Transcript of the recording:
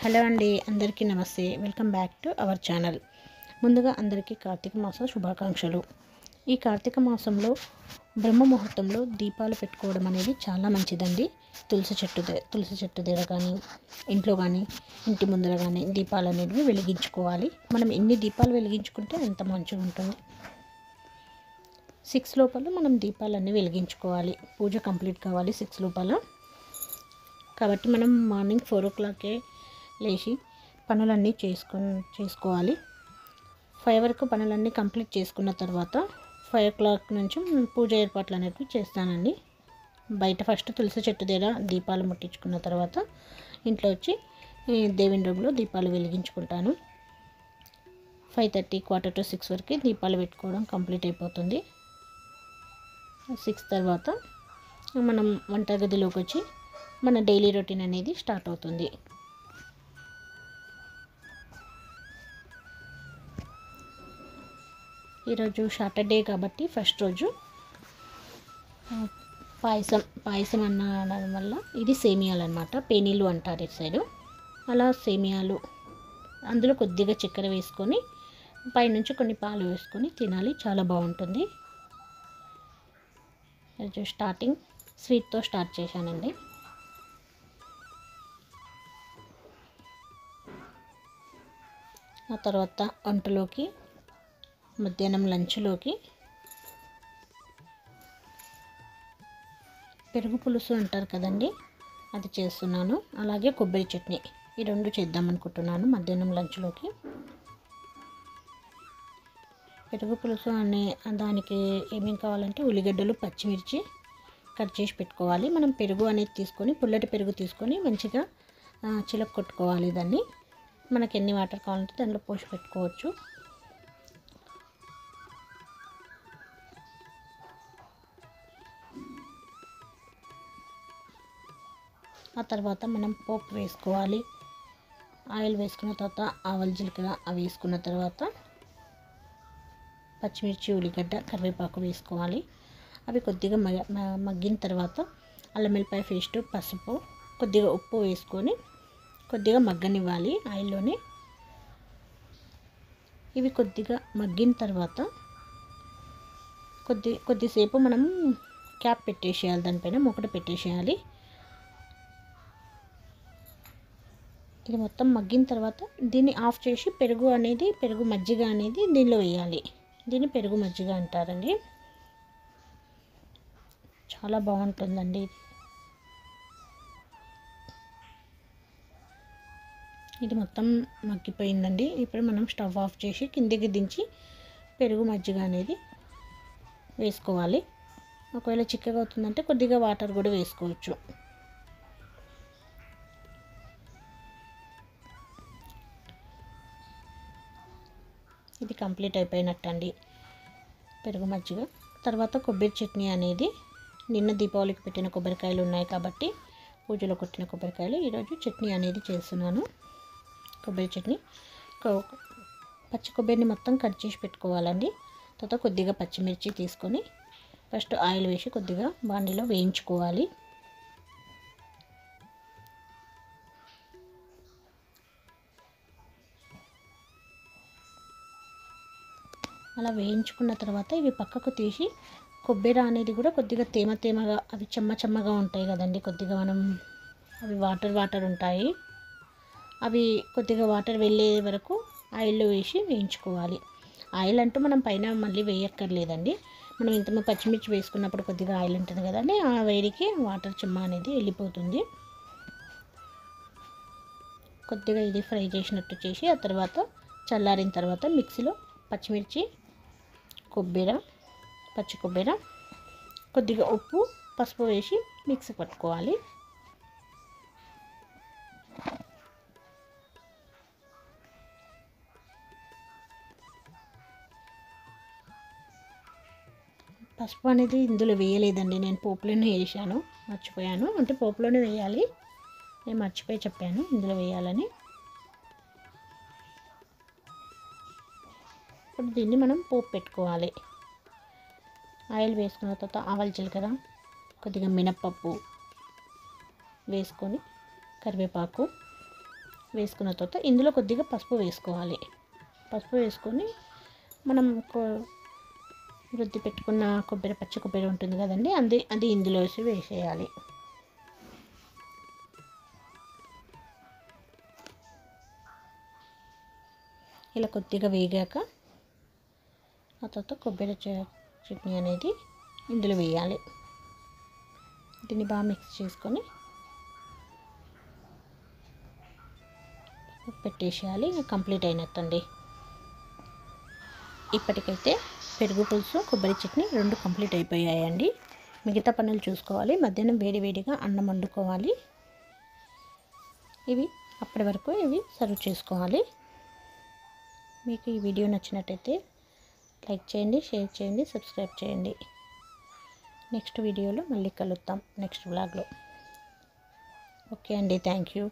Hello అండి, అందరికీ నమస్తే. Welcome back to our channel. ముందుగా అందరికీ కార్తీక మాస శుభాకాంక్షలు. ఈ కార్తీక మాసంలో బ్రహ్మ ముహూర్తంలో దీపాలు పెట్టుకోవడం అనేది చాలా మంచిదండి. తులసి చెట్టు దగ్గర కానీ, ఇంట్లో కానీ, ఇంటి ముందర కానీ దీపాలు అనేవి వెలిగించుకోవాలి. మనం ఎన్ని దీపాలు వెలిగించుకుంటే అంత మంచిగా ఉంటుంది. 6 లోపల మనం దీపాలన్నీ వెలిగించుకోవాలి. పూజ కంప్లీట్ కావాలి 6 లోపల. కాబట్టి మనం మార్నింగ్ 4 o'clockకే లేచి పనులన్నీ చేసుకోవాలి. 5 వరకు పనులన్నీ కంప్లీట్ చేసుకున్న తర్వాత 5 o'clock నుంచి పూజ ఏర్పాట్లు అనేవి చేస్తానండి. బయట ఫస్ట్ తులసి చెట్టు దగ్గర దీపాలు ముట్టించుకున్న తర్వాత ఇంట్లో వచ్చి దేవుని రూమ్లో దీపాలు వెలిగించుకుంటాను. 5:30 4:45 వరకు దీపాలు పెట్టుకోవడం కంప్లీట్ అయిపోతుంది. 6 తర్వాత మనం వంటగదిలోకి వచ్చి మన డైలీ రొటీన్ అనేది స్టార్ట్ అవుతుంది. ఈరోజు సాటర్డే కాబట్టి ఫస్ట్ రోజు పాయసం అనడం వల్ల ఇది సేమియాలు అన్నమాట. పేనీలు అంటారు ఇటు సైడు. అలా సేమియాలు అందులో కొద్దిగా చక్కెర వేసుకొని పైనుంచి కొన్ని పాలు వేసుకొని తినాలి, చాలా బాగుంటుంది. ఈరోజు స్టార్టింగ్ స్వీట్తో స్టార్ట్ చేశానండి. ఆ తర్వాత వంటలోకి మధ్యాహ్నం లంచ్లోకి పెరుగు పులుసు అంటారు కదండి, అది చేస్తున్నాను. అలాగే కొబ్బరి చట్నీ, ఈ రెండు చేద్దాం అనుకుంటున్నాను మధ్యాహ్నం లంచ్లోకి. పెరుగు పులుసు అనే దానికి ఏమేమి కావాలంటే ఉల్లిగడ్డలు, పచ్చిమిర్చి కట్ చేసి పెట్టుకోవాలి. మనం పెరుగు అనేది తీసుకొని పుల్లటి పెరుగు తీసుకొని మంచిగా చిలక కొట్టుకోవాలి. దాన్ని మనకి ఎన్ని వాటర్ కావాలంటే దాంట్లో పోసి పెట్టుకోవచ్చు. ఆ తర్వాత మనం పోపు వేసుకోవాలి. ఆయిల్ వేసుకున్న తర్వాత ఆవాలు, జీలకర్ర అవి వేసుకున్న తర్వాత పచ్చిమిర్చి, ఉల్లిగడ్డ, కరివేపాకు వేసుకోవాలి. అవి కొద్దిగా మగ్గిన తర్వాత అల్లం వెల్లిపాయ పేస్ట్, పసుపు, కొద్దిగా ఉప్పు వేసుకొని కొద్దిగా మగ్గనివ్వాలి ఆయిల్లోనే. ఇవి కొద్దిగా మగ్గిన తర్వాత కొద్దిసేపు మనం క్యాప్ పెట్టేసేయాలి, దానిపైన మూకట పెట్టేసేయాలి. ఇది మొత్తం మగ్గిన తర్వాత దీన్ని ఆఫ్ చేసి పెరుగు మజ్జిగ అనేది దీనిలో వేయాలి. దీన్ని పెరుగు మజ్జిగ అంటారండి. చాలా బాగుంటుందండి. ఇది మొత్తం మగ్గిపోయిందండి. ఇప్పుడు మనం స్టవ్ ఆఫ్ చేసి కిందికి దించి పెరుగు మజ్జిగ అనేది వేసుకోవాలి. ఒకవేళ చిక్కగా అవుతుందంటే కొద్దిగా వాటర్ కూడా వేసుకోవచ్చు. ఇది కంప్లీట్ అయిపోయినట్టండి పెరుగు మజ్జిగ. తర్వాత కొబ్బరి చట్నీ అనేది నిన్న దీపావళికి పెట్టిన కొబ్బరికాయలు ఉన్నాయి కాబట్టి పూజలో కొట్టిన కొబ్బరికాయలు ఈరోజు చట్నీ అనేది చేస్తున్నాను. కొబ్బరి చట్నీ పచ్చి కొబ్బరిని మొత్తం కట్ చేసి పెట్టుకోవాలండి. తర్వాత కొద్దిగా పచ్చిమిర్చి తీసుకొని ఫస్ట్ ఆయిల్ వేసి కొద్దిగా బాండీలో వేయించుకోవాలి. అలా వేయించుకున్న తర్వాత ఇవి పక్కకు తీసి కొబ్బరి అనేది కూడా కొద్దిగా తేమగా అవి చెమ్మగా ఉంటాయి కదండి. కొద్దిగా మనం అవి వాటర్ ఉంటాయి. అవి కొద్దిగా వాటర్ వెళ్ళే వరకు ఆయిల్లో వేసి వేయించుకోవాలి. ఆయిల్ అంటూ మనం పైన మళ్ళీ వేయక్కర్లేదండి. మనం ఇంతకుముందు పచ్చిమిర్చి వేసుకున్నప్పుడు కొద్దిగా ఆయిల్ ఉంటుంది కదండి, ఆ వేడికి వాటర్ చెమ్మ అనేది వెళ్ళిపోతుంది. కొద్దిగా ఇది ఫ్రై చేసినట్టు చేసి ఆ తర్వాత చల్లారిన తర్వాత మిక్సీలో పచ్చిమిర్చి, పచ్చి కొబ్బరి, కొద్దిగా ఉప్పు, పసుపు వేసి మిక్సీ పట్టుకోవాలి. పసుపు అనేది ఇందులో వేయలేదండి, నేను పోపులోనే వేసాను, మర్చిపోయాను. అంటే పోపులోనే వేయాలి, నేను మర్చిపోయి చెప్పాను ఇందులో వేయాలని. ఇప్పుడు దీన్ని మనం పోపు పెట్టుకోవాలి. ఆయిల్ వేసుకున్న తర్వాత ఆవాలు, జీలకర్ర, కొద్దిగా మినప్పప్పు వేసుకొని కరివేపాకు, వేసుకున్న తర్వాత ఇందులో కొద్దిగా పసుపు వేసుకోవాలి. పసుపు వేసుకొని మనం రుద్ది పెట్టుకున్న పచ్చి కొబ్బరి ఉంటుంది కదండి, అది ఇందులో వేసేయాలి. ఇలా కొద్దిగా వేగాక ఆ తర్వాత కొబ్బరి చట్నీ అనేది ఇందులో వేయాలి. దీన్ని బాగా మిక్స్ చేసుకొని పెట్టేసేయాలి. కంప్లీట్ అయినట్టండి. ఇప్పటికైతే పెరుగు పులుసు, కొబ్బరి చట్నీ 2 కంప్లీట్ అయిపోయాయండి. మిగతా పనులు చూసుకోవాలి. మధ్యాహ్నం వేడివేడిగా అన్నం వండుకోవాలి. అప్పటి వరకు ఇవి సర్వ్ చేసుకోవాలి. మీకు ఈ వీడియో నచ్చినట్టయితే లైక్ చేయండి, షేర్ చేయండి, సబ్స్క్రైబ్ చేయండి. నెక్స్ట్ వీడియోలో మళ్ళీ కలుద్దాం, నెక్స్ట్ వ్లాగ్లో. ఓకే అండి, థ్యాంక్ యూ.